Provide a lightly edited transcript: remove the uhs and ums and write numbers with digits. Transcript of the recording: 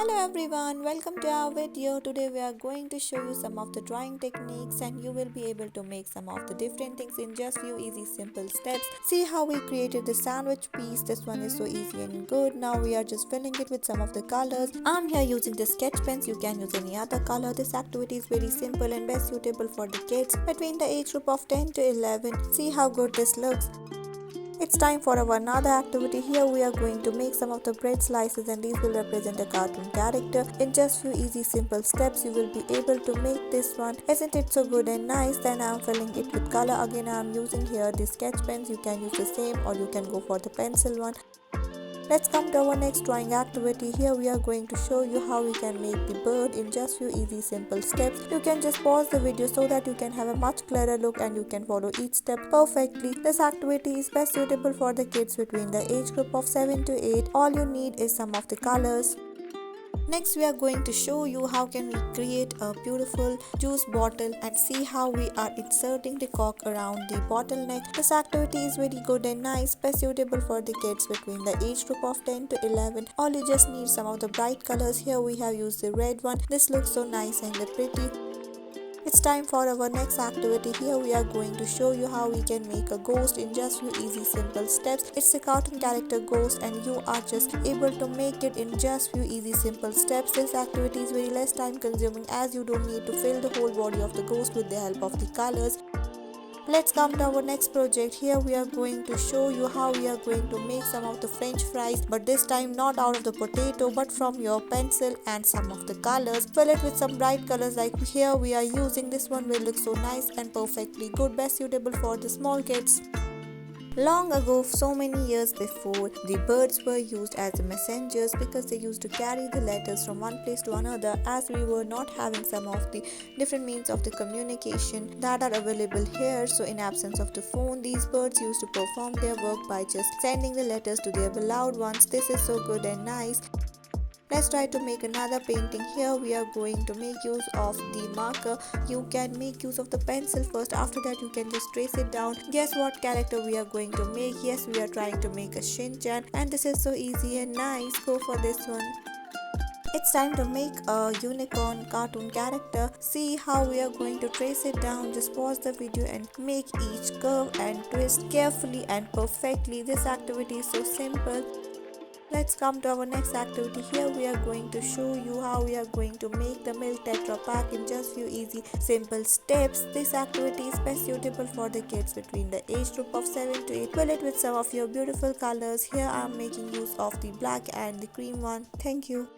Hello everyone, welcome to our video. Today we are going to show you some of the drawing techniques and you will be able to make some of the different things in just few easy simple steps. See how we created the sandwich piece. This one is so easy and good. Now we are just filling it with some of the colors. I'm here using the sketch pens. You can use any other color. This activity is very simple and best suitable for the kids between the age group of 10 to 11. See how good this looks. It's time for our another activity. Here we are going to make some of the bread slices and these will represent a cartoon character. In just few easy simple steps you will be able to make this one. Isn't it so good and nice? Then I am filling it with color. Again I am using here the sketch pens. You can use the same or you can go for the pencil one. Let's come to our next drawing activity. Here we are going to show you how we can make the bird in just few easy simple steps. You can just pause the video so that you can have a much clearer look and you can follow each step perfectly. This activity is best suitable for the kids between the age group of 7 to 8. All you need is some of the colors. Next we are going to show you how can we create a beautiful juice bottle and see how we are inserting the cork around the bottleneck. This activity is very good and nice, best suitable for the kids between the age group of 10 to 11. All you just need some of the bright colors. Here we have used the red one. This looks so nice and pretty. It's time for our next activity. Here we are going to show you how we can make a ghost in just few easy simple steps. It's a cartoon character ghost and you are just able to make it in just few easy simple steps. This activity is very less time consuming as you don't need to fill the whole body of the ghost with the help of the colors. Let's come to our next project. Here we are going to show you how we are going to make some of the french fries, but this time not out of the potato but from your pencil and some of the colors. Fill it with some bright colors like here we are using. This one will look so nice and perfectly good, best suitable for the small kids. Long ago, so many years before, the birds were used as messengers because they used to carry the letters from one place to another, as we were not having some of the different means of the communication that are available here. So in absence of the phone, these birds used to perform their work by just sending the letters to their beloved ones. This is so good and nice. Let's try to make another painting. Here we are going to make use of the marker. You can make use of the pencil first. After that you can just trace it down. Guess what character we are going to make? Yes, we are trying to make a Shin-chan and this is so easy and nice. Go for this one. It's time to make a unicorn cartoon character. See how we are going to trace it down. Just pause the video and make each curve and twist carefully and perfectly. This activity is so simple. Let's come to our next activity. Here we are going to show you how we are going to make the milk tetra pack in just few easy simple steps. This activity is best suitable for the kids between the age group of 7 to 8. Fill it with some of your beautiful colors. Here I am making use of the black and the cream one. Thank you.